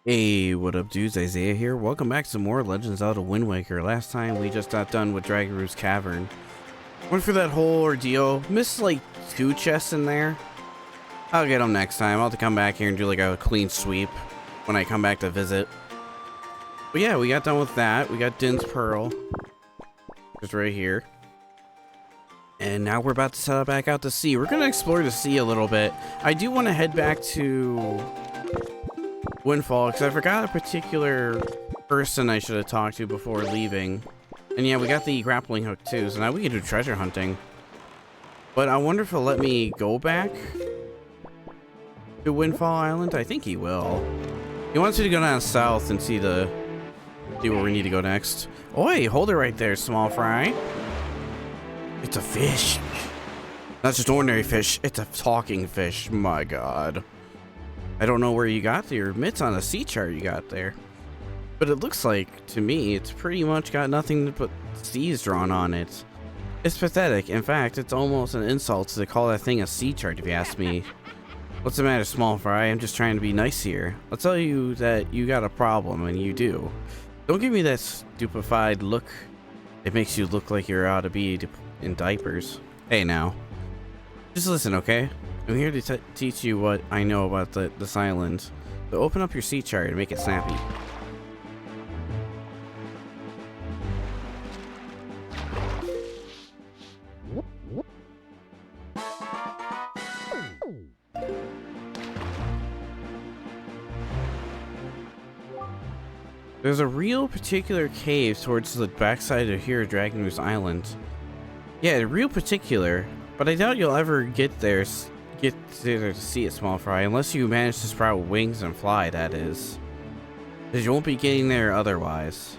Hey, what up dudes, Isaiah here. Welcome back to more Legends of Zelda Wind Waker. Last time we just got done with Dragon Root's Cavern. Went through that whole ordeal. Missed like 2 chests in there. I'll get them next time. I'll have to come back here and do like a clean sweep when I come back to visit. But yeah, we got done with that. We got Din's Pearl. Just right here. And now we're about to set back out to sea. We're going to explore the sea a little bit. I do want to head back to Windfall, because I forgot a particular person I should have talked to before leaving. And yeah, we got the grappling hook too, so now we can do treasure hunting. But I wonder if he'll let me go back to Windfall Island. I think he will. He wants me to go down south and see where we need to go next. Oi, hold it right there, small fry. It's a fish. Not just ordinary fish, it's a talking fish. My god. I don't know where you got your mitts on a sea chart you got there. But it looks like, to me, it's pretty much got nothing but seas drawn on it. It's pathetic. In fact, it's almost an insult to call that thing a sea chart, if you ask me. What's the matter, small fry? I'm just trying to be nice here. I'll tell you that you got a problem, and you do. Don't give me that stupefied look. It makes you look like you're ought to be in diapers. Hey now. Just listen, okay? I'm here to teach you what I know about this island. So open up your sea chart and make it snappy. There's a real particular cave towards the backside of here, Dragon Root's Island. Yeah, real particular, but I doubt you'll ever get there to see it, small fry, unless you manage to sprout wings and fly, that is. Because you won't be getting there otherwise.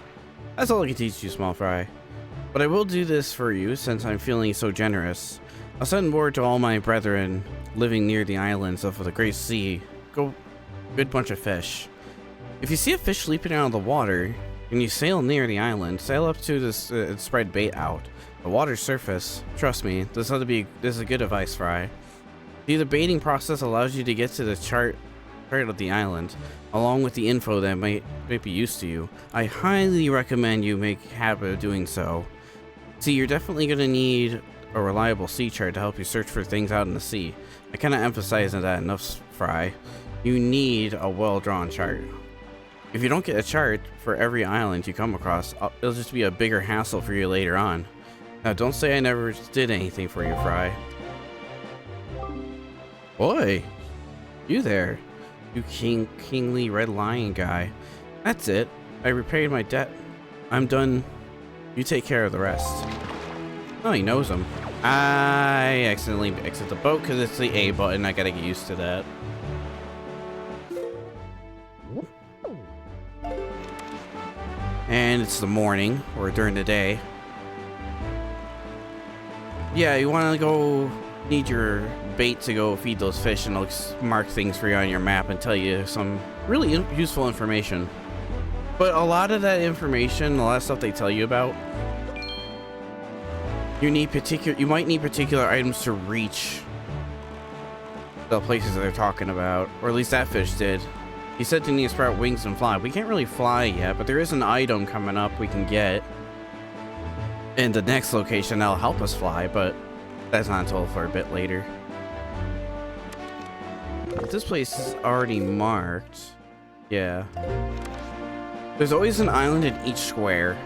That's all I can teach you, small fry. But I will do this for you, since I'm feeling so generous. I'll send word to all my brethren living near the islands of the Great Sea. Go good bunch of fish. If you see a fish leaping out of the water, and you sail near the island, sail up to this and spread bait out. The water's surface. Trust me, this is a good advice, Fry. See, the baiting process allows you to get to the chart of the island, along with the info that might be used to you. I highly recommend you make a habit of doing so. See, you're definitely going to need a reliable sea chart to help you search for things out in the sea. I cannot emphasize that enough, Fry. You need a well-drawn chart. If you don't get a chart for every island you come across, it'll just be a bigger hassle for you later on. Now, don't say I never did anything for you, Fry. Oi! You there. You kingly red lion guy. That's it. I repaid my debt. I'm done. You take care of the rest. Oh, he knows him. I accidentally exit the boat because it's the A button. I gotta get used to that. And it's the morning, or during the day. Yeah, you want to need your bait to go feed those fish, and it'll mark things for you on your map and tell you some really useful information. But a lot of that information, a lot of stuff they tell you about, you might need particular items to reach the places that they're talking about, or at least that fish did. He said to need to sprout wings and fly. We can't really fly yet, but there is an item coming up we can get in the next location that'll help us fly, but that's not until for a bit later. But this place is already marked. Yeah. There's always an island in each square.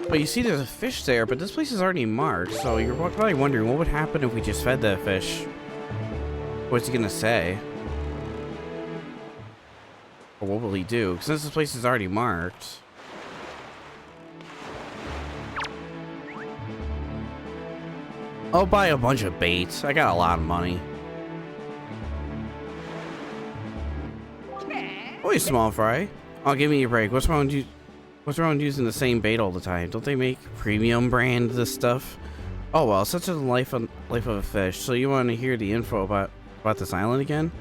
But you see there's a fish there, but this place is already marked, so you're probably wondering what would happen if we just fed that fish. What's he gonna say? Or what will he do? Since this place is already marked. I'll buy a bunch of baits. I got a lot of money. Oi, small fry. Oh, give me a break. What's wrong with using the same bait all the time? Don't they make premium brand this stuff? Oh well, such a life of a fish. So you want to hear the info about this island again?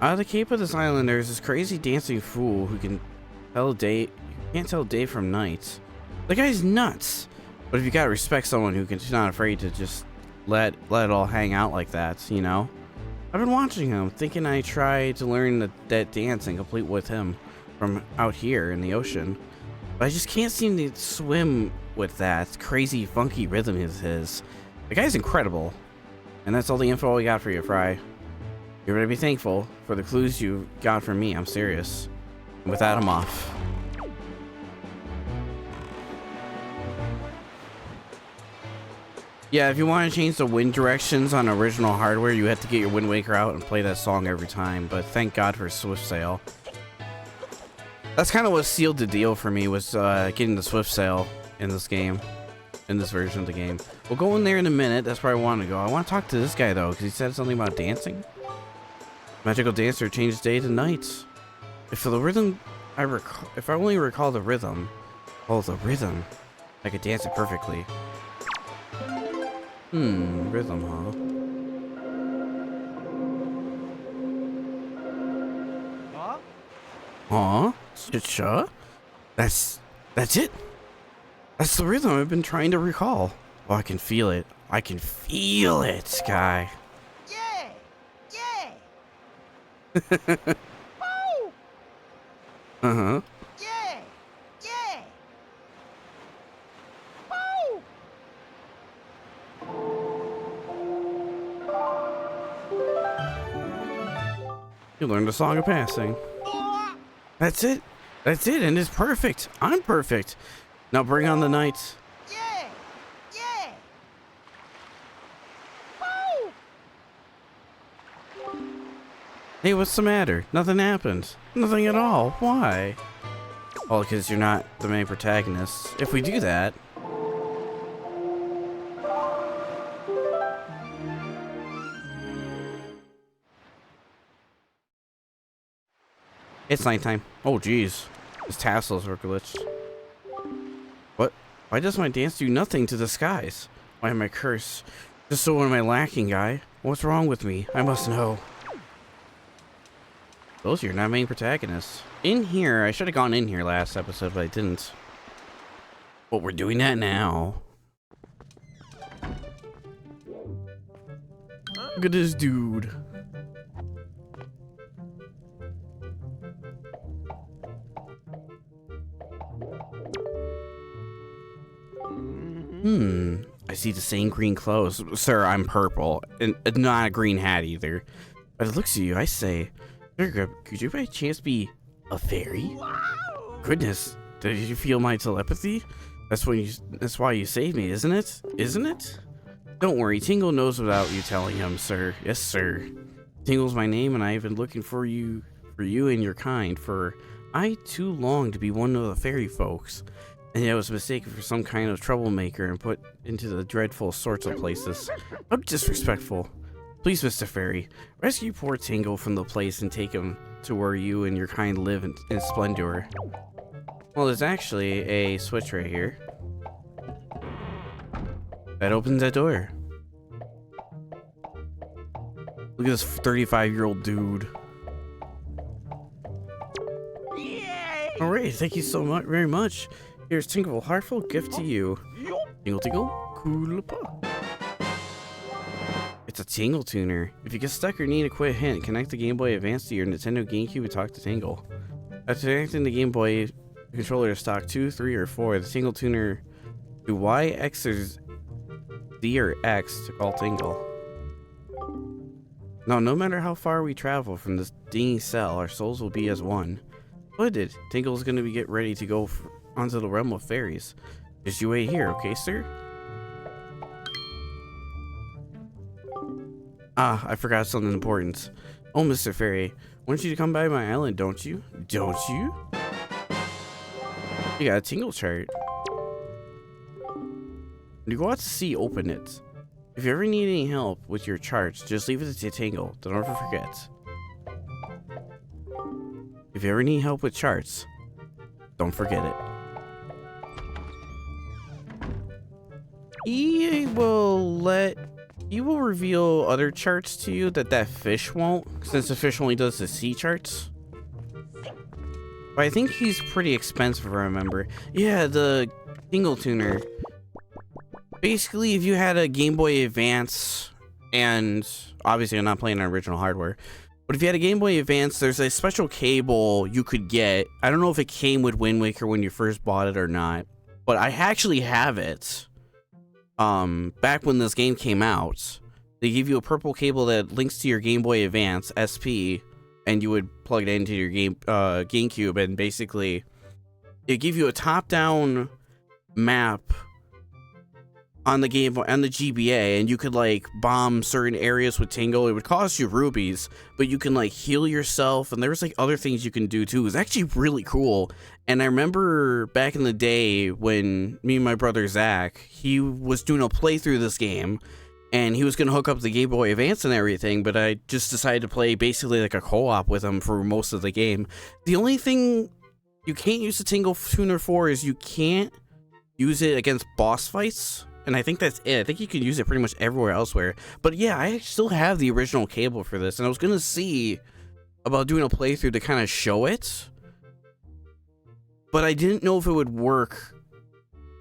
Out of the cape of this island, there's this crazy dancing fool who can't tell day from night. The guy's nuts. But if you gotta respect someone who's not afraid to just let it all hang out like that, you know? I've been watching him, thinking I tried to learn that dance and complete with him from out here in the ocean. But I just can't seem to swim with that crazy, funky rhythm of his. The guy's incredible. And that's all the info we got for you, Fry. You're gonna be thankful for the clues you got from me, I'm serious. And with that, I'm off. Yeah, if you want to change the wind directions on original hardware, you have to get your Wind Waker out and play that song every time, but thank God for Swift Sail. That's kind of what sealed the deal for me, was getting the Swift Sail in this game, in this version of the game. We'll go in there in a minute, that's where I want to go. I want to talk to this guy though, because he said something about dancing. Magical dancer changes day to night. If the rhythm, if I only recall the rhythm, I could dance it perfectly. Rhythm, huh? Huh? That's it. That's the rhythm I've been trying to recall. Oh, I can feel it. I can feel it, Sky. Yeah! Woo! Uh-huh. Yeah! You learned the song of passing. That's it. That's it, and it's perfect. I'm perfect. Now bring on the night. Yeah! Woo! Hey, what's the matter? Nothing happened. Nothing at all. Why? Well, because you're not the main protagonist. If we do that... It's nighttime. Oh, jeez. His tassels are glitched. What? Why does my dance do nothing to the skies? Why am I cursed? Just so what am I lacking, guy? What's wrong with me? I must know. Those are your not main protagonists. In here, I should have gone in here last episode, but I didn't. But we're doing that now. Look at this dude. I see the same green clothes. Sir, I'm purple. And not a green hat either. But it looks at you, I say, could you by chance be a fairy? Wow! Goodness, did you feel my telepathy? That's why you saved me, isn't it? Isn't it? Don't worry, Tingle knows without you telling him, sir. Yes, sir. Tingle's my name, and I've been looking for you and your kind for too long to be one of the fairy folks. And I was mistaken for some kind of troublemaker and put into the dreadful sorts of places. How disrespectful. Please, Mr. Fairy, rescue poor Tingle from the place and take him to where you and your kind live in splendor. Well, there's actually a switch right here. That opens that door. Look at this 35-year-old dude. Alright, thank you so much, very much. Here's Tingle, heartfelt gift to you. Tingle, tingle, coolapa. It's a Tingle tuner. If you get stuck or need a quick hint, connect the Game Boy Advance to your Nintendo GameCube and talk to Tingle. After connecting the Game Boy controller to stock 2, 3, or 4, the Tingle tuner do Y, X, or Z, or X to call Tingle. Now, no matter how far we travel from this dingy cell, our souls will be as one. Splendid. Tingle's gonna get ready to go onto the realm of fairies. Just you wait here, okay, sir? Ah, I forgot something important. Oh, Mr. Fairy, want you to come by my island, don't you? Don't you? You got a Tingle chart. When you go out to sea, open it. If you ever need any help with your charts, just leave it to Tingle. Don't ever forget. If you ever need help with charts, don't forget it. He will reveal other charts to you that fish won't, since the fish only does the sea charts. But I think he's pretty expensive, I remember. Yeah, the Tingle tuner. Basically, if you had a Game Boy Advance And obviously I'm not playing on original hardware. But if you had a Game Boy Advance, there's a special cable you could get. I don't know if it came with Wind Waker when you first bought it or not, but I actually have it. Back when this game came out, they give you a purple cable that links to your Game Boy Advance SP, and you would plug it into your GameCube, and basically it give you a top-down map on the Game Boy, on the GBA, and you could like bomb certain areas with Tingle. It would cost you rubies, but you can like heal yourself, and there was like other things you can do too. It was actually really cool. And I remember back in the day when me and my brother Zach, he was doing a playthrough of this game, and he was gonna hook up the Game Boy Advance and everything, but I just decided to play basically like a co-op with him for most of the game. The only thing you can't use the Tingle Tuner for is you can't use it against boss fights. And I think that's it. I think you can use it pretty much everywhere elsewhere. But yeah, I still have the original cable for this. And I was going to see about doing a playthrough to kind of show it. But I didn't know if it would work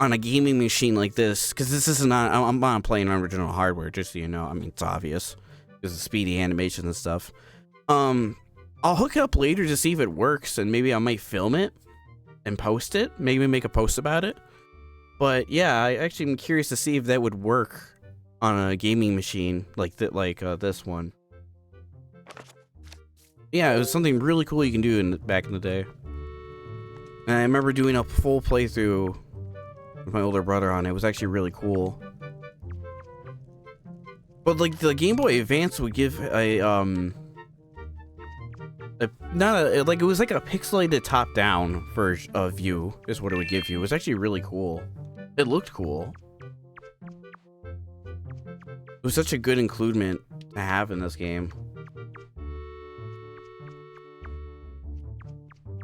on a gaming machine like this. Because this is not... I'm not playing on original hardware, just so you know. I mean, it's obvious. Because of speedy animation and stuff. I'll hook it up later to see if it works. And maybe I might film it and post it. Maybe make a post about it. But yeah, I actually am curious to see if that would work on a gaming machine like that, this one. Yeah, it was something really cool you can do back in the day. And I remember doing a full playthrough with my older brother on it. It was actually really cool. But like the Game Boy Advance would give it was like a pixelated top-down version of view is what it would give you. It was actually really cool. It looked cool. It was such a good includement to have in this game.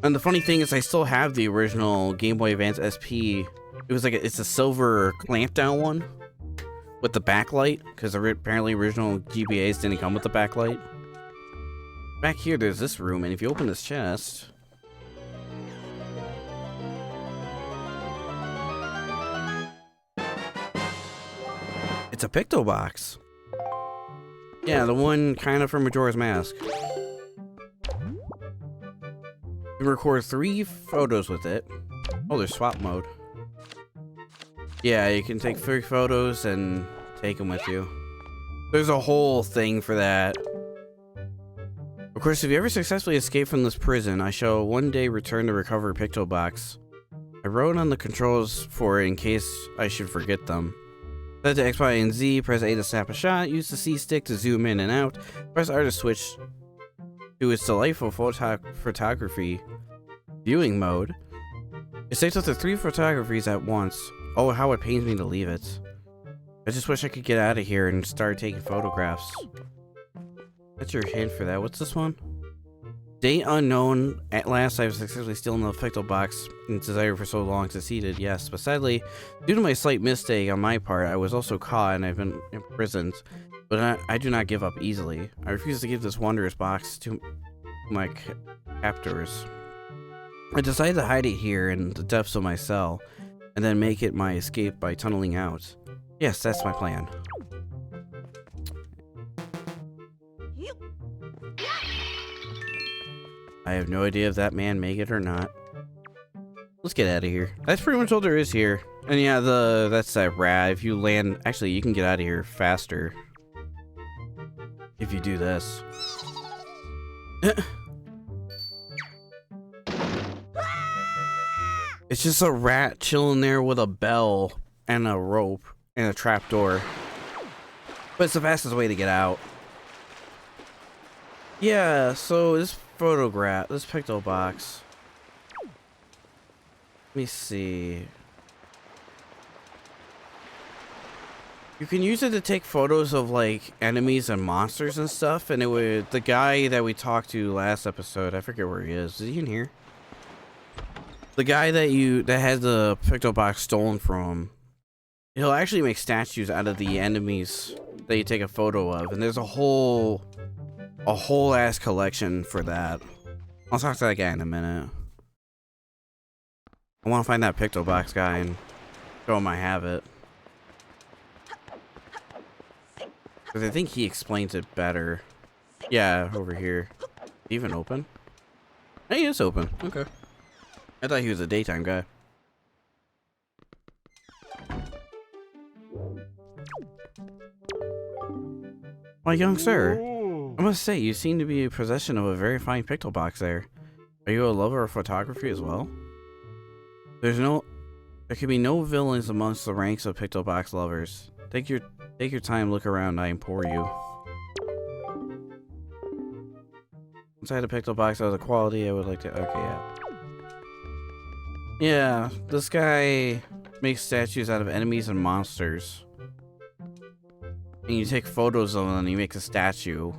And the funny thing is I still have the original Game Boy Advance SP. It was like it's a silver clamp down one with the backlight, because apparently original GBAs didn't come with the backlight. Back here there's this room, and if you open this chest, it's a Picto box. Yeah, the one kind of from Majora's Mask. You can record 3 photos with it. Oh, there's swap mode. Yeah, you can take 3 photos and take them with you. There's a whole thing for that. Of course, if you ever successfully escape from this prison, I shall one day return to recover Picto box. I wrote on the controls for it in case I should forget them. Set to X, Y, and Z, press A to snap a shot, use the C stick to zoom in and out, press R to switch to its delightful photography viewing mode. It saves up to 3 photographies at once. Oh, how it pains me to leave it. I just wish I could get out of here and start taking photographs. That's your hint for that. What's this one? Date unknown. At last, I've successfully stolen the Picto box and desired for so long succeeded. Yes, but sadly, due to my slight mistake on my part, I was also caught and I've been imprisoned. But I do not give up easily. I refuse to give this wondrous box to my captors. I decided to hide it here in the depths of my cell, and then make it my escape by tunneling out. Yes, that's my plan. I have no idea if that man made it or not. Let's get out of here. That's pretty much all there is here. And yeah, that's that rat. If you land, actually, you can get out of here faster if you do this. It's just a rat chilling there with a bell and a rope and a trapdoor. But it's the fastest way to get out. Yeah, so this photograph, this Picto box. Let me see. You can use it to take photos of like enemies and monsters and stuff, and it would, the guy that we talked to last episode, I forget where he is. Is he in here? The guy that had the Picto box stolen from him, he'll actually make statues out of the enemies that you take a photo of, and there's a whole ass collection for that. I'll talk to that guy in a minute. I want to find that Picto box guy and show him I have it. Because I think he explains it better. Yeah, over here. Even open? Hey, he is open. Okay. I thought he was a daytime guy. Why, young sir, I must say, you seem to be in possession of a very fine picture box there. Are you a lover of photography as well? There can be no villains amongst the ranks of picture box lovers. Take your time, look around, I implore you. Inside the picture box of the quality I would like to... Okay, yeah. Yeah, this guy makes statues out of enemies and monsters. And you take photos of them and he makes a statue.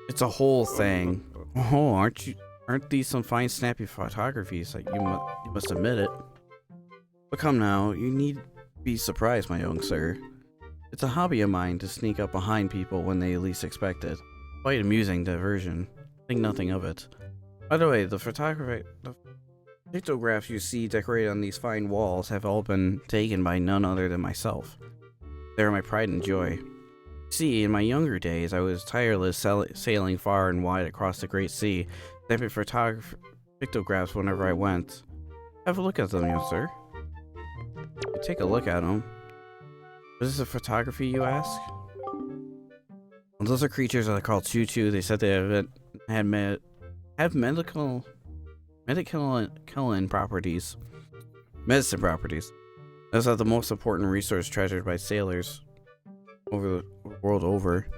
It's a whole thing. Oh, aren't these some fine snappy photographies? Like you must admit it. But come now, you need be surprised, my young sir. It's a hobby of mine to sneak up behind people when they least expect it. Quite amusing diversion. Think nothing of it. By the way, the pictographs you see decorated on these fine walls have all been taken by none other than myself. They are my pride and joy. See, in my younger days, I was tireless sailing far and wide across the great sea, snapping pictographs whenever I went. Have a look at them, young sir. Take a look at them. Is this a photography, you ask? Well, those are creatures that are called choo-choo. They said they have medical properties. Medicine properties. Those are the most important resource treasured by sailors over the world over.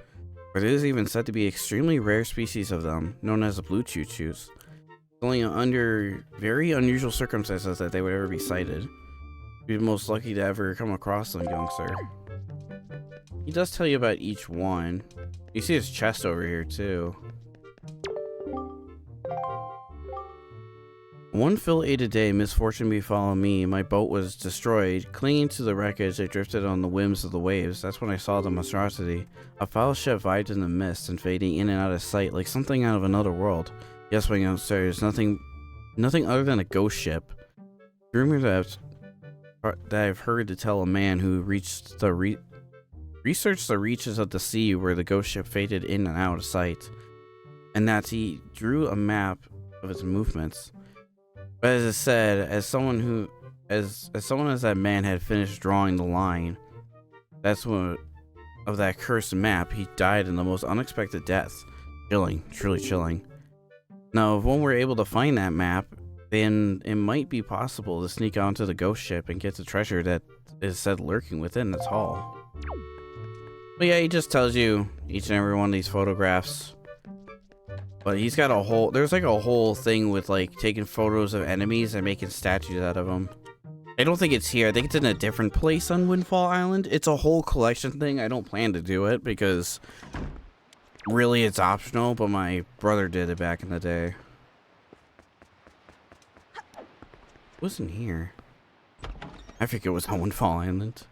But it is even said to be extremely rare species of them, known as the blue choo-choos. It's only under very unusual circumstances that they would ever be sighted. You'd be most lucky to ever come across them, young sir. He does tell you about each one. You see his chest over here, too. One ill-fated day, misfortune befell me. My boat was destroyed. Clinging to the wreckage, I drifted on the whims of the waves. That's when I saw the monstrosity. A foul ship vibed in the mist and fading in and out of sight like something out of another world. Yes, my young sir, it's nothing other than a ghost ship. Rumor that I've heard to tell a man who researched the reaches of the sea where the ghost ship faded in and out of sight, and that he drew a map of its movements. But as it said, as soon as that man had finished drawing the line, that's when of that cursed map, he died in the most unexpected death. Chilling, truly chilling. Now, if one were able to find that map, then it might be possible to sneak onto the ghost ship and get the treasure that is said lurking within its hull. But yeah, he just tells you each and every one of these photographs. But he's got there's like a whole thing with like taking photos of enemies and making statues out of them. I don't think it's here. I think it's in a different place on Windfall Island. It's a whole collection thing. I don't plan to do it because really it's optional, but my brother did it back in the day. It wasn't here. I think it was on Windfall Island.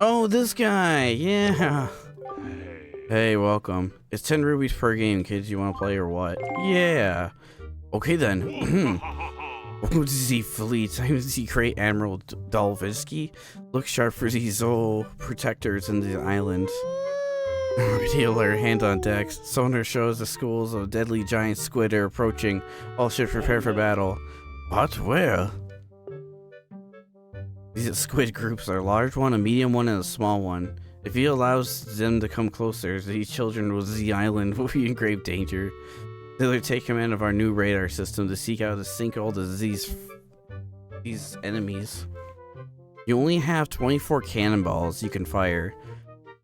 Oh, this guy! Yeah! Hey, welcome. It's 10 rubies per game, kids. You want to play or what? Yeah! Okay then. Z fleets. I'm Z Great Admiral Dalvisky. Look sharp for these old protectors in the island. Radio alert, hand on deck. Sonar shows the schools of deadly giant squid are approaching. All ships prepare for battle. What? Where? These squid groups are a large one, a medium one, and a small one. If he allows them to come closer, these children of the island will be in grave danger. They'll take command of our new radar system to seek out to sink all these enemies. You only have 24 cannonballs you can fire.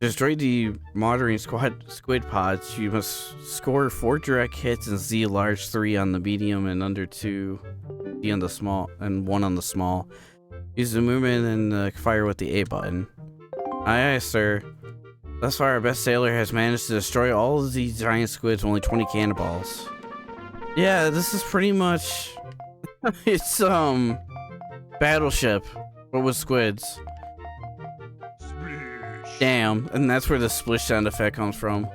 To destroy the modern squid pods, you must score 4 direct hits and Z large 3 on the medium and under 2 D on the small and 1 on the small. Use the movement and fire with the A button. Aye, aye, sir. Thus far, our best sailor has managed to destroy all of these giant squids with only 20 cannonballs. Yeah, this is pretty much... it's, Battleship, but with squids. Damn, and that's where the splish sound effect comes from.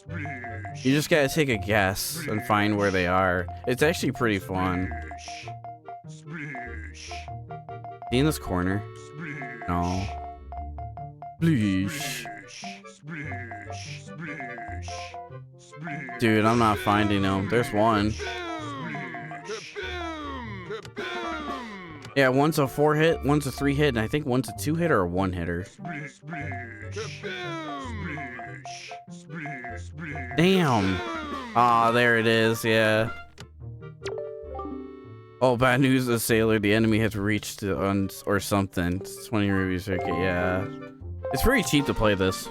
You just gotta take a guess and find where they are. It's actually pretty fun. Be in this corner. No. Please. Dude, I'm not finding him. There's one. Yeah, one's a 4-hit, one's a 3-hit, and I think one's a 2-hit or a 1-hitter. Damn. Ah, there it is, yeah. Oh, bad news, the sailor. The enemy has reached or something. It's 20 rubies. Okay, yeah. It's very cheap to play this.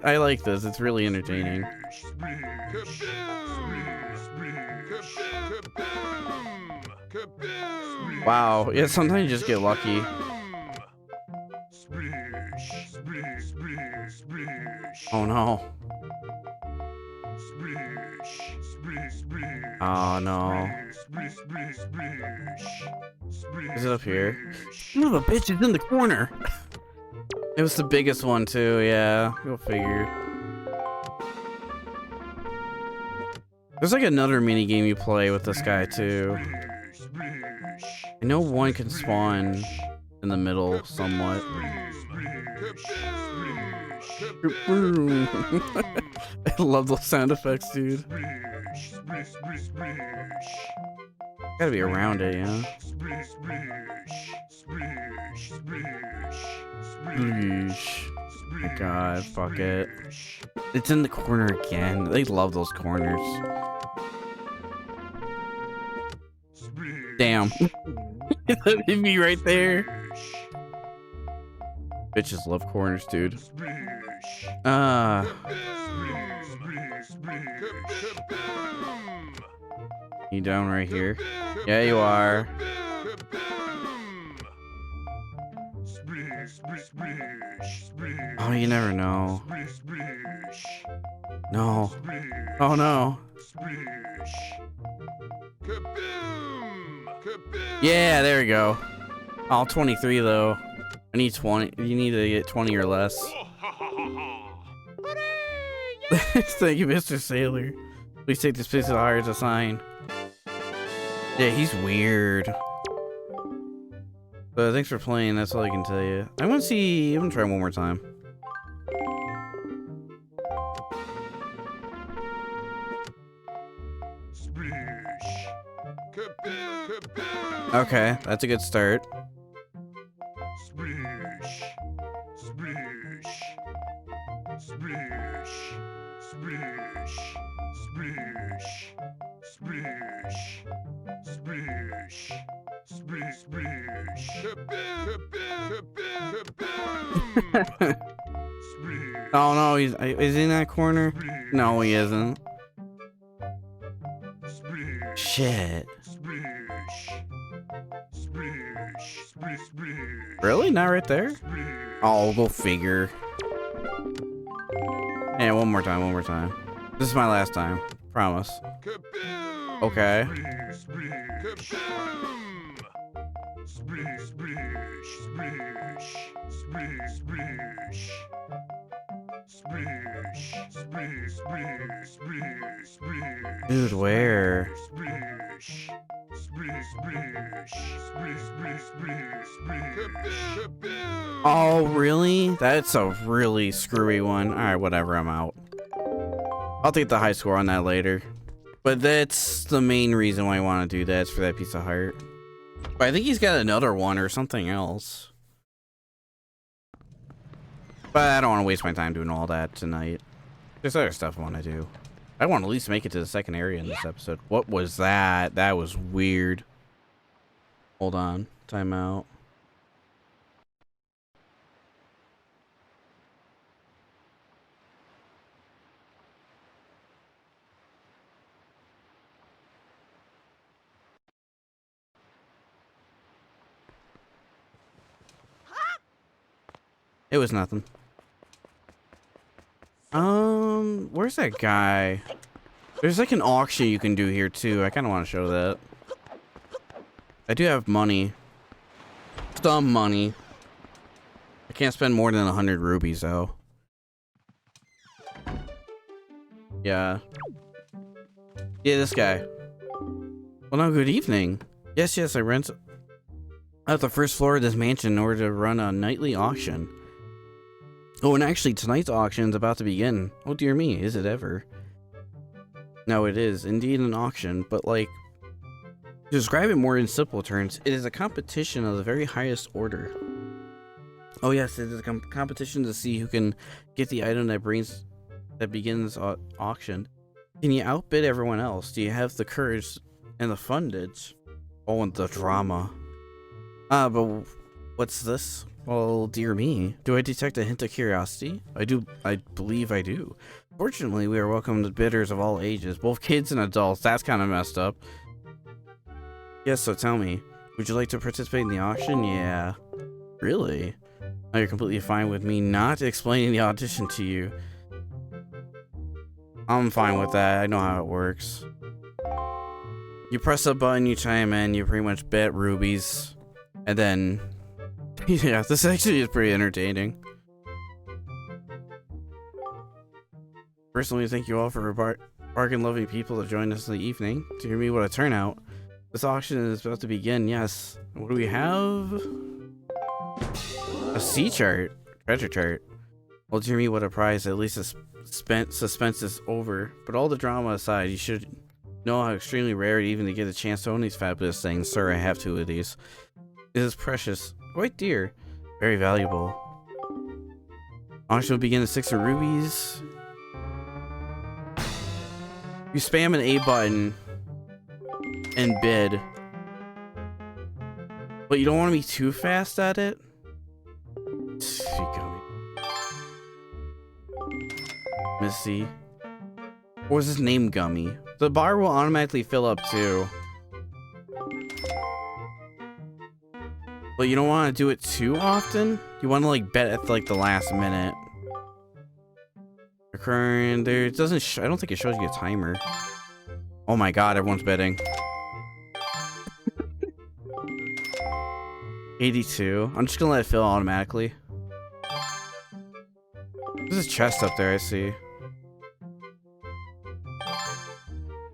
I like this. It's really entertaining. Wow. Yeah, sometimes you just get lucky. Oh no. Oh no. Is it up here? Son of a bitch, it's in the corner. It was the biggest one too, yeah. Go figure. There's like another mini game you play with this guy too. I know one can spawn in the middle somewhat. I love those sound effects, dude. Gotta be around it, yeah. My god, fuck it. It's in the corner again. They love those corners. Damn. That hit me right there. Bitches love corners, dude. You down right here? Yeah, you are. Oh, you never know. No. Oh no. Yeah, there we go. All 23 though. I need 20. You need to get 20 or less. Thank you, Mr. Sailor. Please take this piece of hire as a sign. Yeah, he's weird. But thanks for playing. That's all I can tell you. I'm gonna try one more time. Okay, that's a good start. Oh no, is he in that corner? No, he isn't. Shit. Really? Not right there? Oh, go figure. Yeah, one more time. This is my last time. Promise. Okay. Dude, where? Oh, really? That's a really screwy one. Alright, whatever, I'm out. I'll take the high score on that later. But that's the main reason why I want to do that, is for that piece of heart. But I think he's got another one or something else. But I don't want to waste my time doing all that tonight. There's other stuff I want to do. I want to at least make it to the second area in this episode. What was that? That was weird. Hold on. Time out. It was nothing. Where's that guy? There's like an auction you can do here too. I kind of want to show that. I do have money. Some money. I can't spend more than 100 rubies though. Yeah. Yeah, this guy. Well, no, good evening. Yes, I rent out the first floor of this mansion in order to run a nightly auction. Oh, and actually, tonight's auction is about to begin. Oh dear me, is it ever? No, it is indeed an auction, but like, to describe it more in simple terms, it is a competition of the very highest order. Oh yes, it is a competition to see who can get the item that begins auction. Can you outbid everyone else? Do you have the courage and the fundage? Oh, and the drama. But what's this? Well, dear me, do I detect a hint of curiosity? I believe I do. Fortunately, we are welcome to bidders of all ages, both kids and adults. That's kind of messed up. Yes, so tell me, would you like to participate in the auction? Yeah. Really? Oh, you're completely fine with me not explaining the audition to you. I'm fine with that. I know how it works. You press a button, you chime in, you pretty much bet rubies. And then... yeah, this actually is pretty entertaining. Personally, thank you all for bargain-loving people to join us in the evening. To hear me, what a turnout. This auction is about to begin, yes. What do we have? A sea chart. Treasure chart. Well, dear me, what a prize. At least the suspense is over. But all the drama aside, you should know how extremely rare it even to get a chance to own these fabulous things. Sir, I have 2 of these. It is precious. Quite dear. Very valuable. Auction will begin at 6 of rubies. You spam an A button and bid. But you don't want to be too fast at it. Missy. Or was his name Gummy? The bar will automatically fill up too. But you don't want to do it too often. You want to like bet at like the last minute. Recurring there, it doesn't. I don't think it shows you a timer. Oh my god, everyone's betting. 82. I'm just gonna let it fill automatically. There's a chest up there, I see.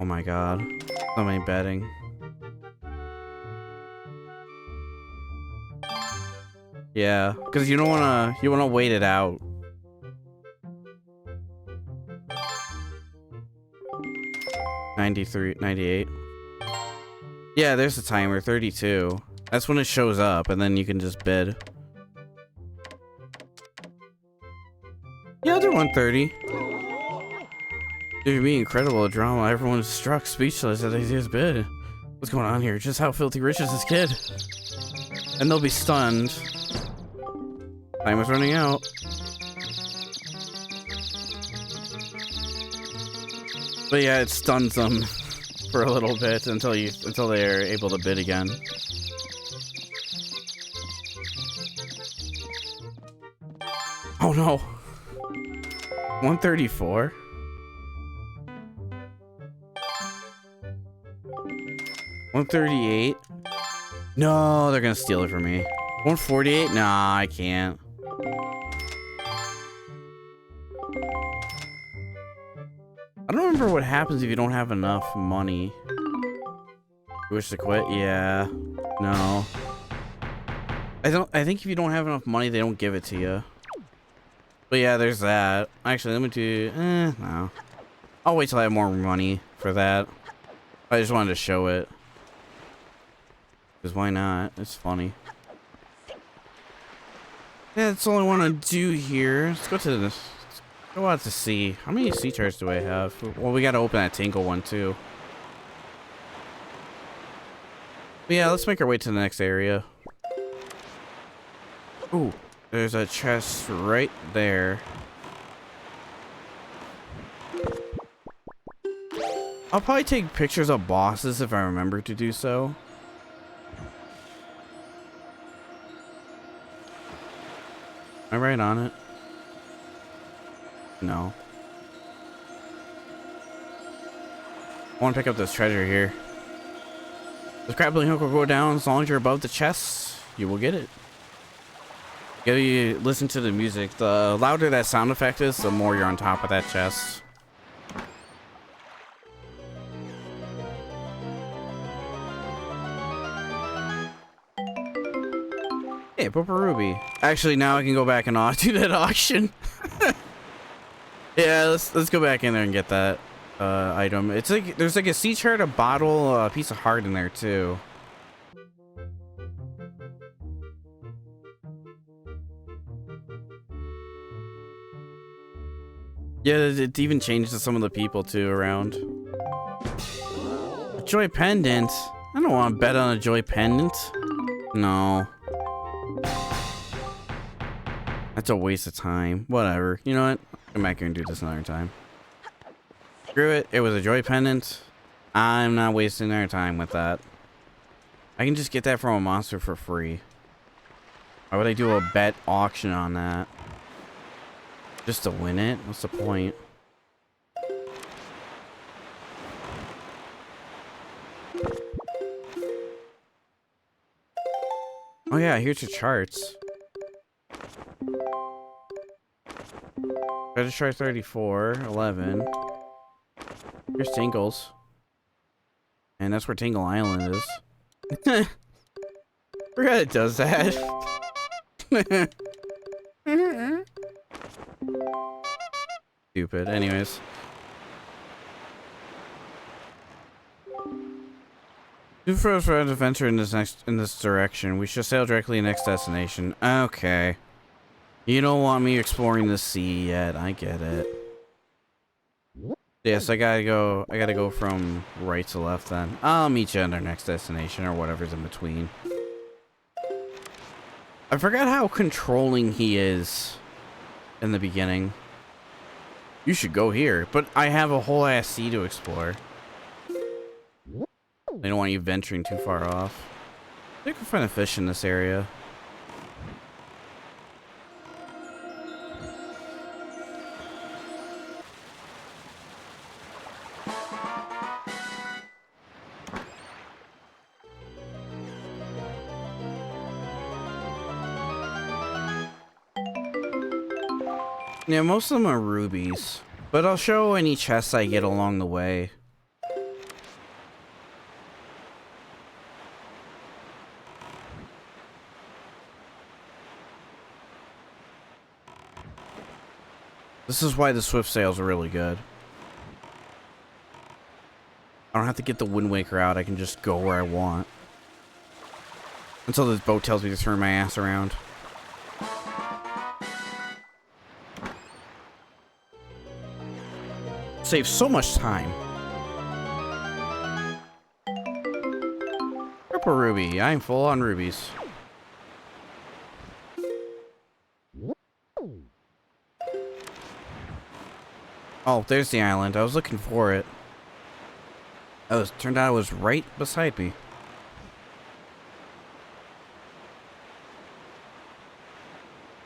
Oh my god. So many betting. Yeah, because you don't wanna wait it out. $93, $98. Yeah, there's the timer, 32. That's when it shows up, and then you can just bid. Yeah, I'll do 130. It'd be incredible drama. Everyone's struck speechless as they see his bid. What's going on here? Just how filthy rich is this kid? And they'll be stunned. Time is running out. But yeah, it stuns them for a little bit until they are able to bid again. Oh no. 134. 138. No, they're gonna steal it from me. 148. Nah, I can't. I don't remember what happens if you don't have enough money. You wish to quit? Yeah. No. I think if you don't have enough money, they don't give it to you. But yeah, there's that. Actually, let me do... no. I'll wait till I have more money for that. I just wanted to show it. Because why not? It's funny. Yeah, that's all I want to do here. Let's go to this. Go out to sea. How many sea charts do I have? Well, we got to open that Tingle one too. But yeah, let's make our way to the next area. Ooh, there's a chest right there. I'll probably take pictures of bosses if I remember to do so. Am I right on it? No. I want to pick up this treasure here. The grappling hook will go down as long as you're above the chest. You will get it. You listen to the music. The louder that sound effect is, the more you're on top of that chest. Hey, Purple Ruby. Actually, now I can go back and do that auction. Yeah, let's go back in there and get that item. It's like there's like a sea chart, a bottle, a piece of heart in there too. Yeah, it even changes some of the people too around. A joy pendant. I don't want to bet on a joy pendant. No. That's a waste of time. Whatever. You know what? I'm back here and do this another time. Screw it. It was a joy pendant. I'm not wasting our time with that. I can just get that from a monster for free. Why would I do a bet auction on that? Just to win it? What's the point? Oh yeah, here's your charts. Treasure chart 34, 11. Here's Tingles. And that's where Tingle Island is. Forgot it does that. Stupid. Anyways. Do for us for an adventure in this direction. We should sail directly to the next destination. Okay. You don't want me exploring the sea yet. I get it. Yes, I gotta go from right to left then. I'll meet you at our next destination or whatever's in between. I forgot how controlling he is in the beginning. You should go here, but I have a whole ass sea to explore. They don't want you venturing too far off. I think we'll find a fish in this area. Yeah, most of them are rubies, but I'll show any chests I get along the way. This is why the swift sails are really good. I don't have to get the Wind Waker out, I can just go where I want. Until this boat tells me to turn my ass around. Saves so much time. Purple ruby. I'm full on rubies. Oh, there's the island. I was looking for it. Turned out it was right beside me.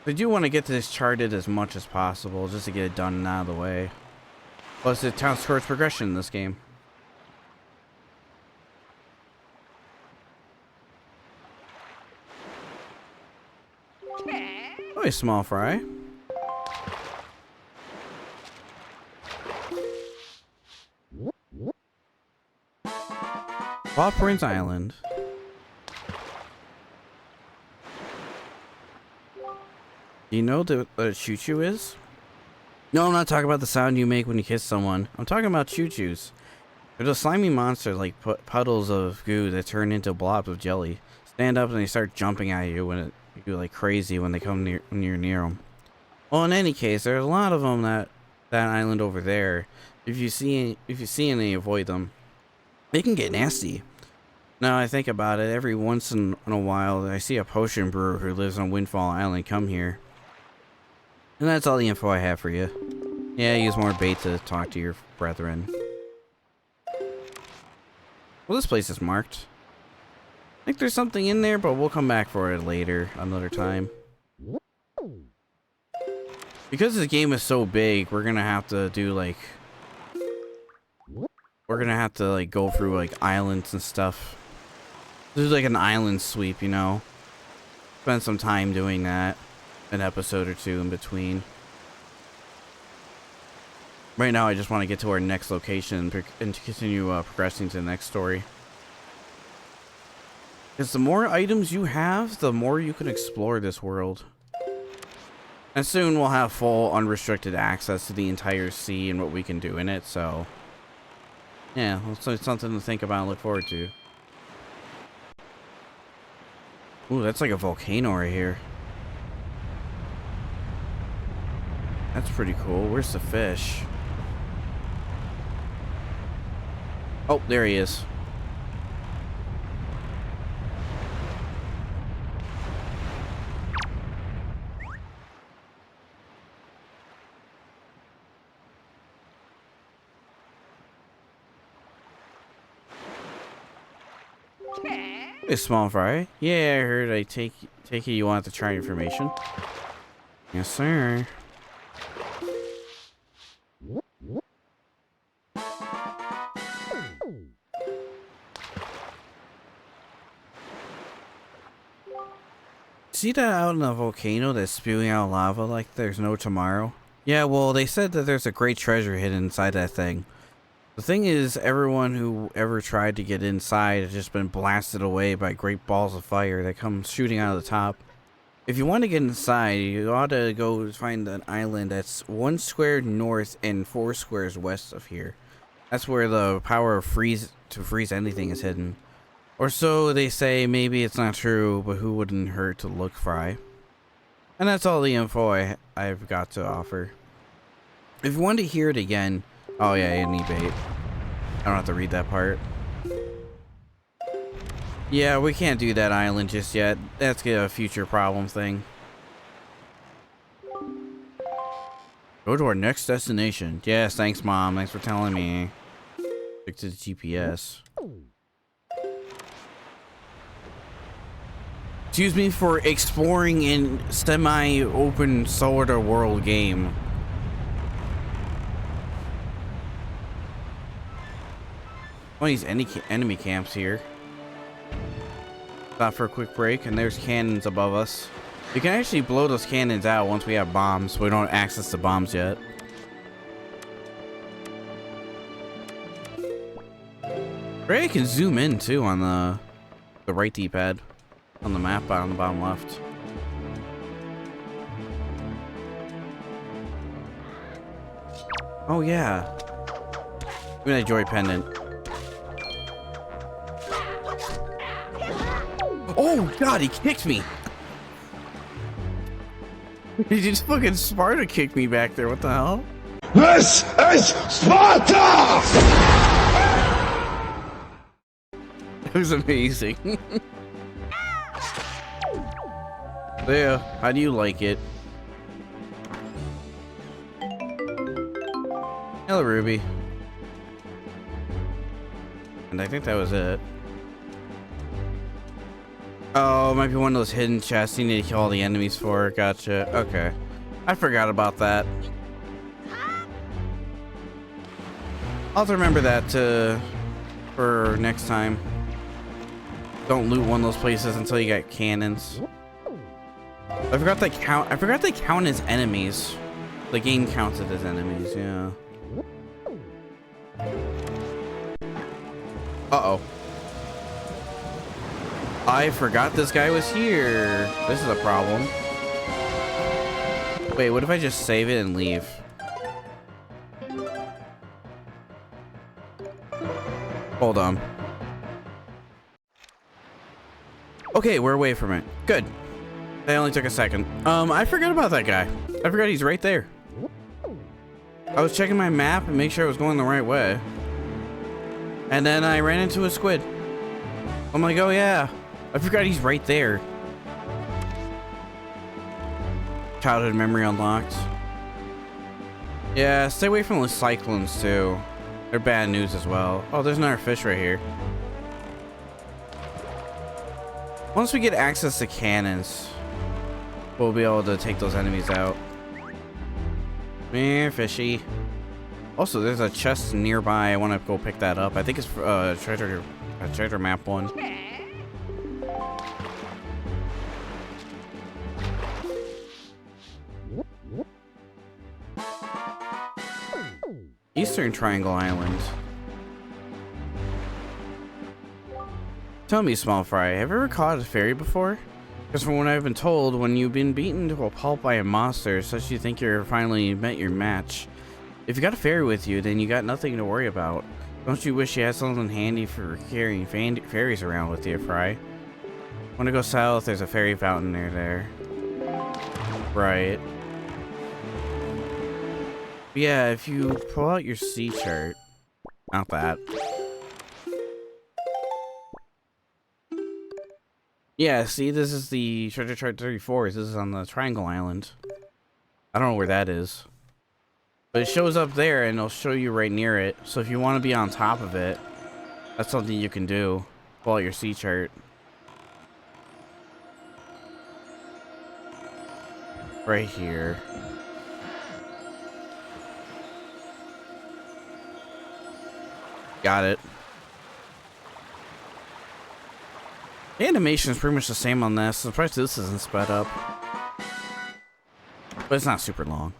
I do want to get this charted as much as possible, just to get it done and out of the way. Plus, it counts towards progression in this game. Oh, a small fry. Prince Island. Do you know what a choo-choo is? No, I'm not talking about the sound you make when you kiss someone. I'm talking about choo-choos. They're the slimy monsters like puddles of goo that turn into blobs of jelly. Stand up and they start jumping at you when you like crazy when they come when you're near them. Well, in any case, there's a lot of them that island over there. If you see any, avoid them. They can get nasty. Now I think about it, every once in a while I see a potion brewer who lives on Windfall Island come here. And that's all the info I have for you. Yeah, use more bait to talk to your brethren. Well, this place is marked. I think there's something in there, but we'll come back for it later, another time. Because this game is so big, we're gonna have to do like... We're gonna have to like go through like islands and stuff. Do like an island sweep, you know. Spend some time doing that. An episode or two in between. Right now I just want to get to our next location and continue progressing to the next story. Because the more items you have, the more you can explore this world. And soon we'll have full unrestricted access to the entire sea and what we can do in it, so... yeah, it's something to think about and look forward to. Ooh, that's like a volcano right here. That's pretty cool. Where's the fish? Oh, there he is. Hey, small fry. Yeah, I heard. I take it you want to try information. Yes, sir. See that out in the volcano that's spewing out lava like there's no tomorrow? Yeah, well, they said that there's a great treasure hidden inside that thing. The thing is, everyone who ever tried to get inside has just been blasted away by great balls of fire that come shooting out of the top. If you want to get inside, you ought to go find an island that's 1 square north and 4 squares west of here. That's where the power of freeze anything is hidden. Or so they say. Maybe it's not true, but who wouldn't hurt to look, Fry? And that's all the info I've got to offer. If you want to hear it again... oh yeah, you need bait. I don't have to read that part. Yeah, we can't do that island just yet. That's a future problem thing. Go to our next destination. Yes, thanks, Mom. Thanks for telling me. Stick to the GPS. Excuse me for exploring in semi-open sort of world game. Oh, these enemy camps here. Stop for a quick break, and there's cannons above us. We can actually blow those cannons out once we have bombs, but we don't have access to bombs yet. Ray can zoom in too on the right D-pad on the map on the bottom left. Oh yeah. Even a joy pendant. Oh god, he kicked me. He just fucking Sparta kicked me back there. What the hell? This is Sparta! It was amazing. There, how do you like it? Hello, Ruby. And I think that was it. Oh, it might be one of those hidden chests you need to kill all the enemies for. Gotcha. Okay. I forgot about that. I'll have to remember that for next time. Don't loot one of those places until you get cannons. I forgot they count as enemies. The game counts it as enemies, yeah. Uh-oh. I forgot this guy was here. This is a problem. Wait, what if I just save it and leave? Hold on. Okay, we're away from it. Good. That only took a second. I forgot about that guy. I forgot he's right there. I was checking my map and make sure I was going the right way. And then I ran into a squid. I'm like, oh yeah. I forgot he's right there. Childhood memory unlocked. Yeah, stay away from the cyclones too. They're bad news as well. Oh, there's another fish right here. Once we get access to cannons, we'll be able to take those enemies out. Meh, fishy. Also, there's a chest nearby. I want to go pick that up. I think it's treasure map 1. Eastern Triangle Island. Tell me, small fry, have you ever caught a fairy before? Because from what I've been told, when you've been beaten to a pulp by a monster, such you think you're finally met your match. If you got a fairy with you, then you got nothing to worry about. Don't you wish you had something handy for carrying fairies around with you, Fry? Want to go south, there's a fairy fountain near there. Right. But yeah, if you pull out your sea chart, not that. Yeah, see, this is the treasure chart 34. This is on the Triangle Island. I don't know where that is. But it shows up there and it'll show you right near it. So if you want to be on top of it, that's something you can do. Pull out your sea chart. Right here. Got it. The animation is pretty much the same on this. I'm surprised this isn't sped up. But it's not super long.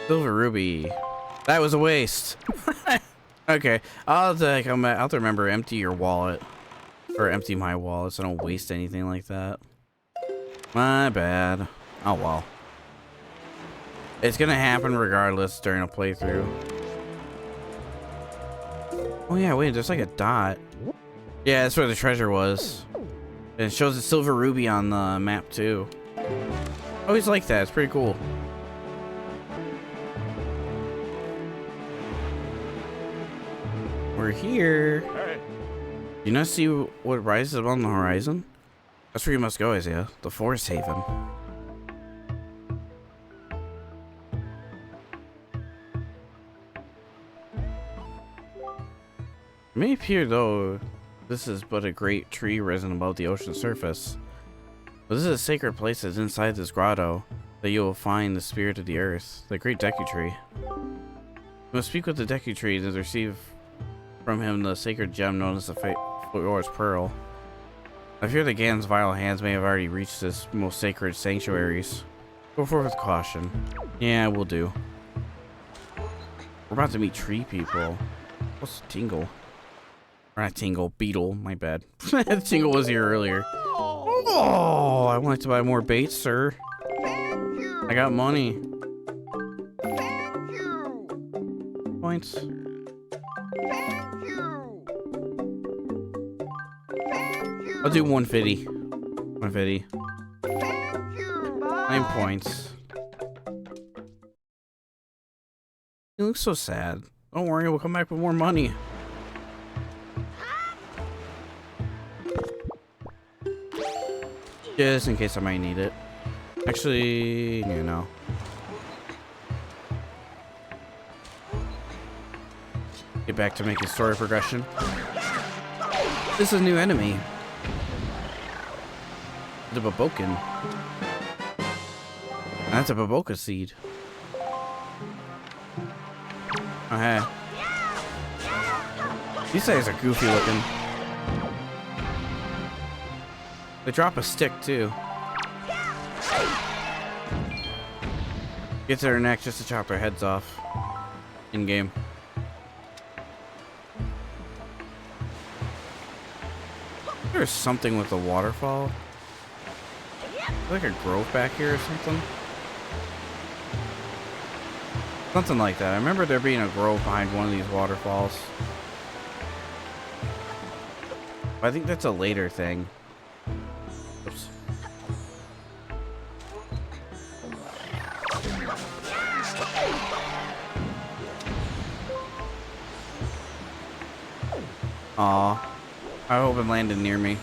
Silver ruby. That was a waste. Okay, I'll have to remember empty your wallet. Or empty my wallet so I don't waste anything like that. My bad. Oh well. It's gonna happen regardless during a playthrough. Oh yeah, wait, there's like a dot. Yeah, that's where the treasure was. And it shows a silver ruby on the map too. I always like that, it's pretty cool. We're here. Hey. You not see what rises on the horizon? That's where you must go, Isaiah. The Forest Haven. It may appear, though, this is but a great tree risen above the ocean surface. But this is a sacred place that's inside this grotto that you will find the spirit of the earth, the great Deku Tree. You must speak with the Deku Tree to receive from him the sacred gem known as the Flora's Pearl. I fear that Ganon's vile hands may have already reached this most sacred sanctuaries. Go forth with caution. Yeah, we'll do. We're about to meet tree people. What's Tingle? Or not Tingle, Beetle, my bad. Tingle was here earlier. Oh, I wanted to buy more bait, sir. Thank you. I got money. Thank you. Points. Thank you. Thank you. I'll do 150. 150. Thank you. 9 points. You look so sad. Don't worry, we'll come back with more money. Just in case I might need it. Actually, you know. Get back to making story progression. This is a new enemy. The Babokin. That's a Baboka seed. Oh, hey. These guys are goofy looking. They drop a stick too. Get to their neck just to chop their heads off. In game. There's something with the waterfall. Like a grove back here or something. Something like that. I remember there being a grove behind one of these waterfalls. But I think that's a later thing. Oops. Aw. I hope it landed near me.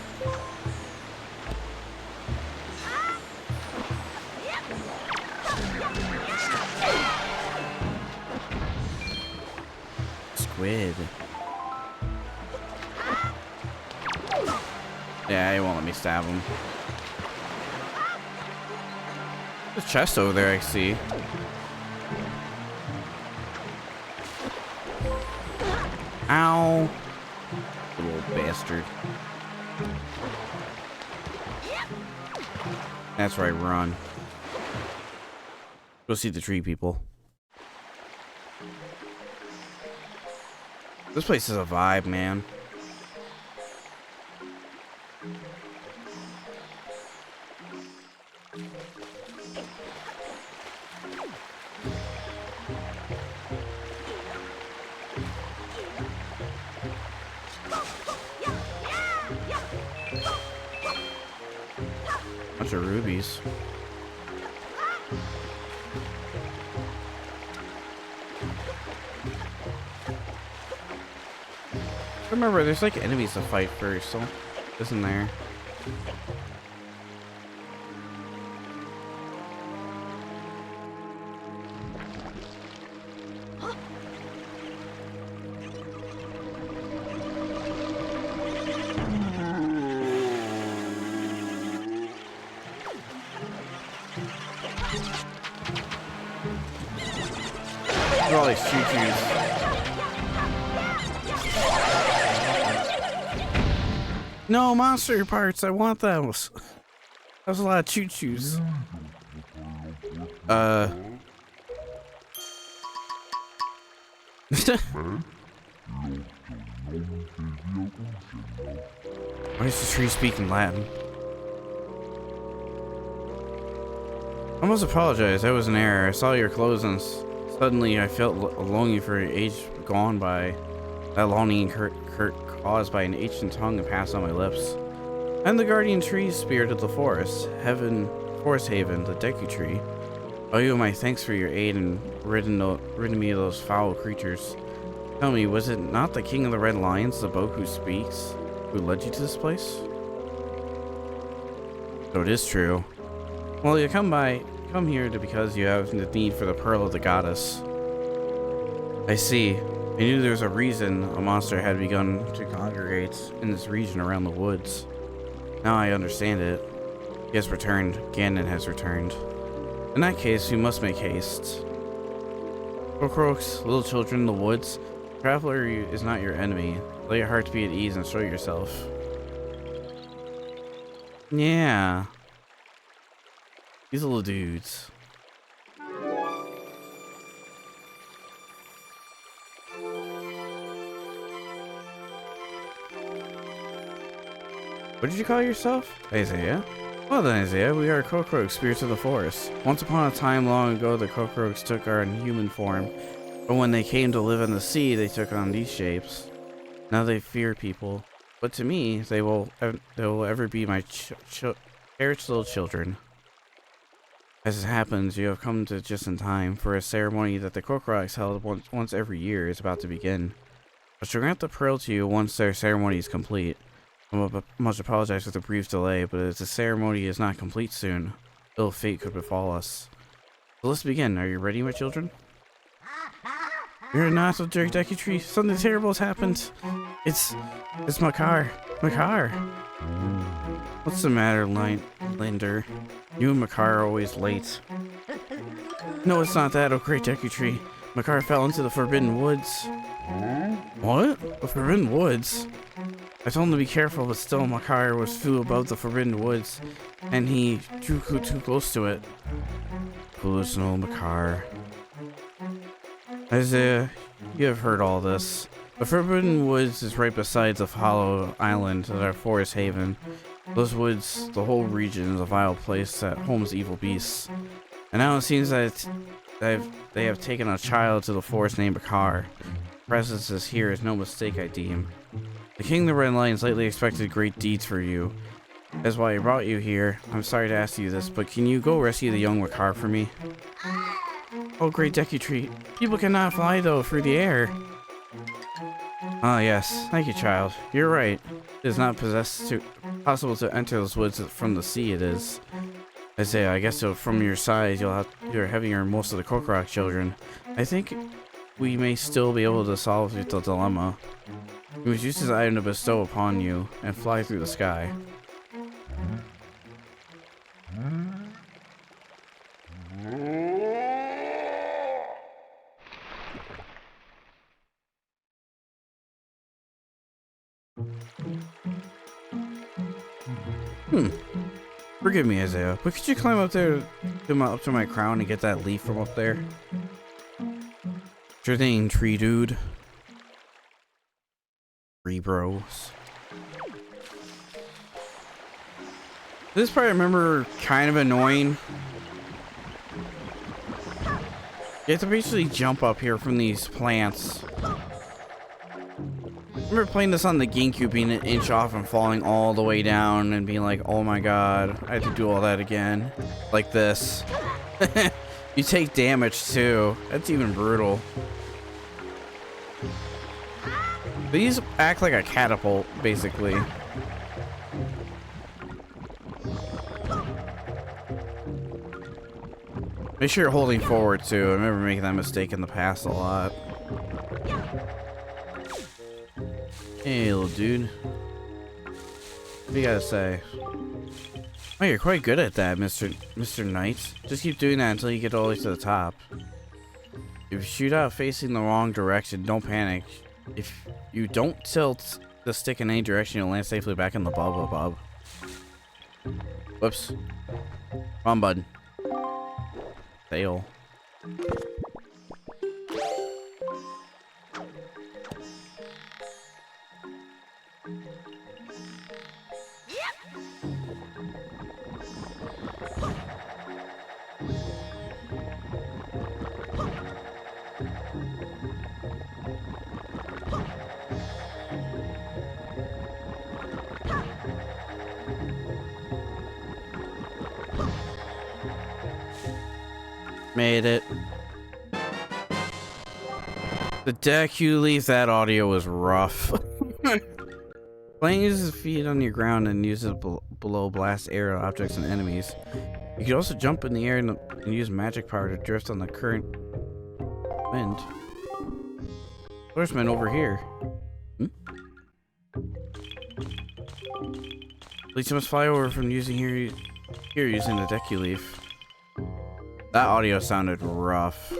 Squid. Yeah, he won't let me stab him. There's a chest over there, I see. Ow. Little bastard. That's right, run. Go see the tree people. This place is a vibe, man. Bunch of rubies. Remember, there's like enemies to fight first, so isn't there? Look at all these choo-choos. No, monster parts. I want those. That was a lot of choo-choos. Why is the tree speaking Latin? I must apologize. That was an error. I saw your clothes and suddenly I felt a longing for an age gone by. That longing caused by an ancient tongue and passed on my lips. I'm the guardian tree spirit of the forest, forest haven, the Deku tree. Owe you my thanks for your aid in ridding me of those foul creatures. Tell me, was it not the king of the red lions, the boat who speaks, who led you to this place? So it is true. Well, you come here because you have the need for the pearl of the goddess. I see. I knew there was a reason a monster had begun to congregate in this region around the woods. Now I understand it. He has returned. Ganon has returned. In that case, we must make haste. Kokoroks, little children in the woods, traveler is not your enemy. Let your heart be at ease and show yourself. Yeah. These little dudes. What did you call yourself? Isaiah? Well then, Isaiah, we are Kokoroks, spirits of the forest. Once upon a time long ago, the Kokoroks took our human form, but when they came to live in the sea, they took on these shapes. Now they fear people, but to me, they will ever be my cherished little children. As it happens, you have come to just in time, for a ceremony that the Kokoroks held once every year is about to begin. I shall grant the pearl to you once their ceremony is complete. I must apologize for the brief delay, but as the ceremony is not complete soon, ill fate could befall us. So let's begin. Are you ready, my children? You're not a jerk, Deku Tree. Something terrible has happened. It's Makar. Makar. What's the matter, Linder? You and Makar are always late. No, it's not that, oh great Deku Tree. Makar fell into the Forbidden Woods. What? The Forbidden Woods? I told him to be careful, but still Makar flew above the Forbidden Woods, and he drew too close to it. Foolish old Makar. Isaiah, you have heard all this. The Forbidden Woods is right beside the Hollow Island, our forest haven. Those woods, the whole region, is a vile place that homes evil beasts. And now it seems that they have taken a child to the forest named Makar. Presence is here is no mistake, I deem. The King of the Red Lions lately expected great deeds for you. That's why I brought you here. I'm sorry to ask you this, but can you go rescue the young Makar for me? Oh, great Deku Tree. People cannot fly, though, through the air. Ah, yes. Thank you, child. You're right. It is not possible to enter those woods from the sea, it is. Isaiah, I guess from your size, you're heavier than most of the Kokorok children. I think we may still be able to solve the dilemma. We must use this item to bestow upon you and fly through the sky. Forgive me, Isaiah, but could you climb up there up to my crown and get that leaf from up there? Sure thing, tree dude. Tree bros. This part I remember kind of annoying. You have to basically jump up here from these plants. I remember playing this on the GameCube, being an inch off and falling all the way down and being like, oh my god, I have to do all that again. Like this. You take damage too. That's even brutal. These act like a catapult, basically. Make sure you're holding forward too. I remember making that mistake in the past a lot. Hey, little dude. What do you gotta say? Oh, you're quite good at that, Mr. Knight. Just keep doing that until you get all the way to the top. If you shoot out facing the wrong direction, don't panic. If you don't tilt the stick in any direction, you'll land safely back in the bub. Whoops. Wrong button. Fail. Made it. The deck you leave, that audio was rough. Playing uses feet on your ground and uses below blast aerial objects and enemies. You can also jump in the air and use magic power to drift on the current wind. Horseman over here. At least you must fly over from using here using the deck you leave. That audio sounded rough.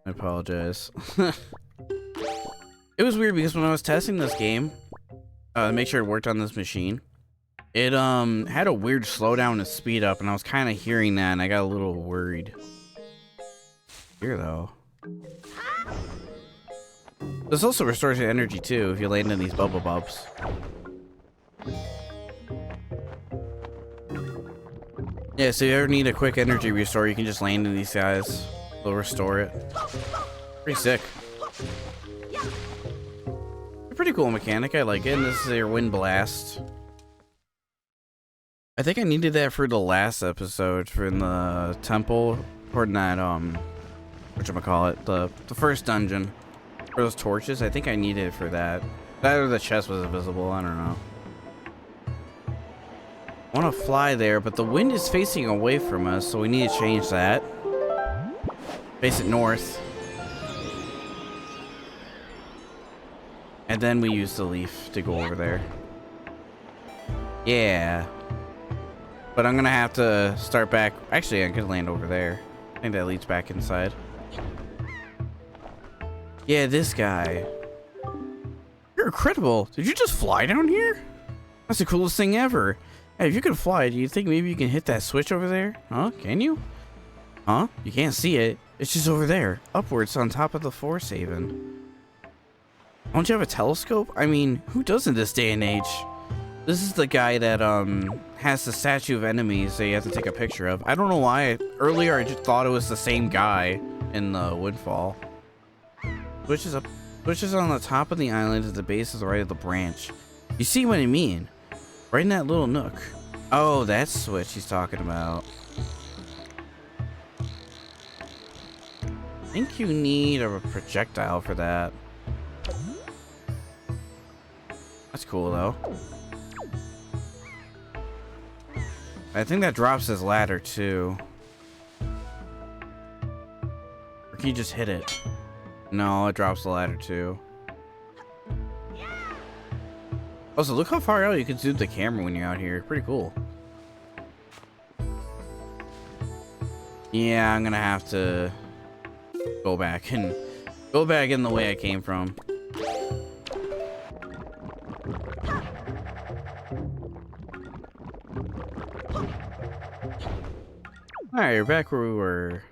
I apologize. It was weird because when I was testing this game, to make sure it worked on this machine, it had a weird slowdown and speed up, and I was kind of hearing that, and I got a little worried. Here though. This also restores your energy too if you land in these bubble bubs. Yeah, so if you ever need a quick energy restore, you can just land in these guys. They'll restore it. Pretty sick. Pretty cool mechanic, I like it. And this is your wind blast. I think I needed that for the last episode, for in the temple, or that, whatchamacallit, the first dungeon. For those torches, I think I needed it for that. That or the chest was invisible, I don't know. I want to fly there, but the wind is facing away from us, so we need to change that. Face it north. And then we use the leaf to go over there. Yeah. But I'm gonna have to start back. Actually, I could land over there. I think that leads back inside. Yeah, this guy. You're incredible. Did you just fly down here? That's the coolest thing ever. Hey, if you can fly, do you think maybe you can hit that switch over there? Huh? Can you? Huh? You can't see it. It's just over there. Upwards on top of the Force Haven. Don't you have a telescope? I mean, who does in this day and age? This is the guy that has the statue of enemies that you have to take a picture of. I don't know why. Earlier I just thought it was the same guy in the Windfall. Switches on the top of the island at the base of the right of the branch. You see what I mean? Right in that little nook. Oh, that's switch he's talking about. I think you need a projectile for that. That's cool though. I think that drops his ladder too. Or can you just hit it? No, it drops the ladder too. Also, look how far out you can zoom the camera when you're out here. Pretty cool. Yeah, I'm gonna have to go back in the way I came from. Alright, you're back where we were.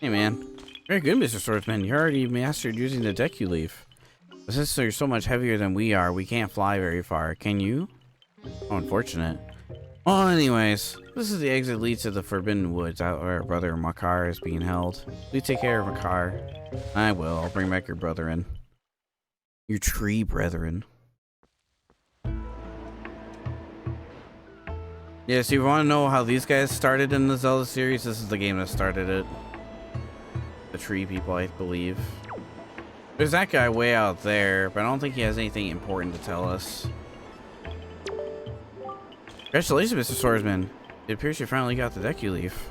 Hey, man. Very good, Mr. Swordsman. You already mastered using the deck you leave. But since you're so much heavier than we are, we can't fly very far. Can you? Oh, unfortunate. Well, anyways, this is the exit leads to the Forbidden Woods, out where our brother Makar is being held. Please take care of Makar. I will. I'll bring back your brother in. Your tree brethren. Yeah, so you want to know how these guys started in the Zelda series? This is the game that started it. The tree people, I believe. There's that guy way out there, but I don't think he has anything important to tell us. Congratulations, Mr. Swordsman. It appears you finally got the deck you leave.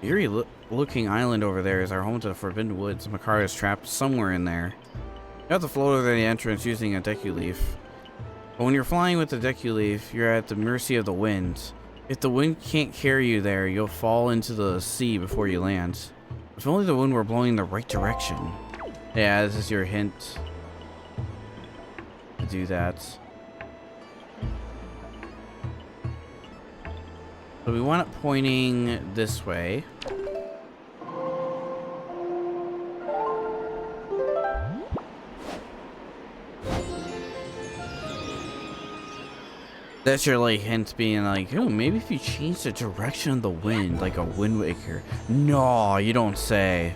The eerie looking island over there is our home to the Forbidden Woods. Makar is trapped somewhere in there. You have to float over the entrance using a deck you leave. But when you're flying with the deck you leave, you're at the mercy of the wind. If the wind can't carry you there, you'll fall into the sea before you land. If only the wind were blowing in the right direction. Yeah, this is your hint to do that. So we want it pointing this way. That's your like hint being like, oh, maybe if you change the direction of the wind, like a Wind Waker. No, you don't say.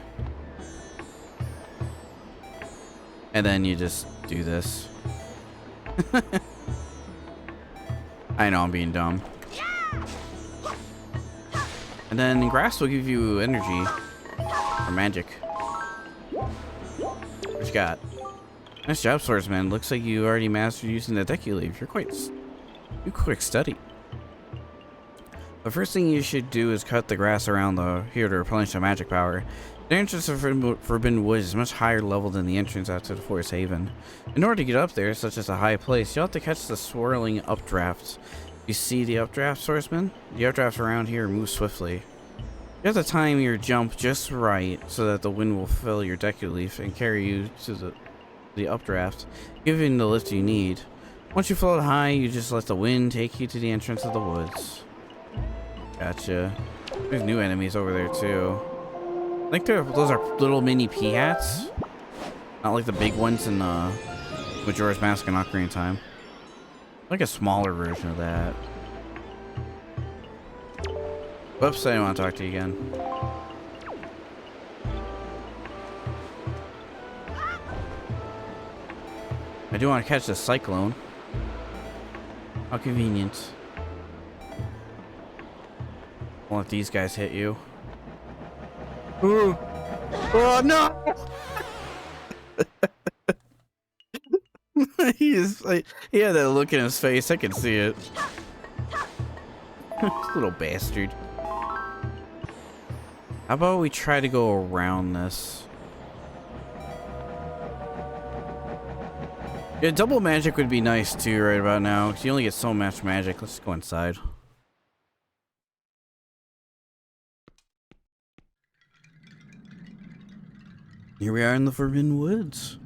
And then you just do this. I know I'm being dumb. And then grass will give you energy or magic. What you got? Nice job, swordsman. Looks like you already mastered using the deck you leave. You're quite study. The first thing you should do is cut the grass around here to replenish the magic power. The entrance to Forbidden Woods is much higher level than the entrance out to the Forest Haven. In order to get up there, such as a high place, you'll have to catch the swirling updrafts. You see the updraft, swordsman? The updrafts around here move swiftly. You have to time your jump just right so that the wind will fill your deck you leave and carry you to the updraft, giving the lift you need. Once you float high, you just let the wind take you to the entrance of the woods. Gotcha. There's new enemies over there too. I think those are little mini P-hats. Not like the big ones in Majora's Mask and Ocarina of Time. Like a smaller version of that. Whoops, I didn't want to talk to you again. I do want to catch the cyclone. How convenient. Won't let these guys hit you. Ooh. Oh no! He had that look in his face. I can see it. Little bastard. How about we try to go around this? Yeah, double magic would be nice too right about now, because you only get so much magic. Let's go inside. Here we are in the Forbidden Woods.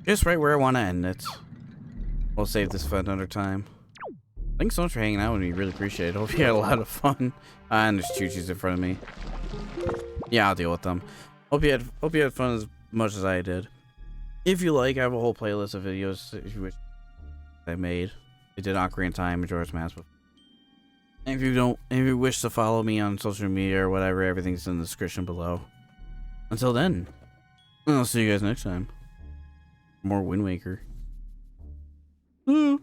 Just right where I want to end it. We'll save this for another time. Thanks so much for hanging out with me. Really appreciate it. Hope you had a lot of fun. And there's choo-choos in front of me. Yeah, I'll deal with them. Hope you had fun as much as I did. If you like, I have a whole playlist of videos if you wish I made. I did Ocarina of Time, Majora's Mask. And if you wish to follow me on social media or whatever, everything's in the description below. Until then, I'll see you guys next time. More Wind Waker. Woo!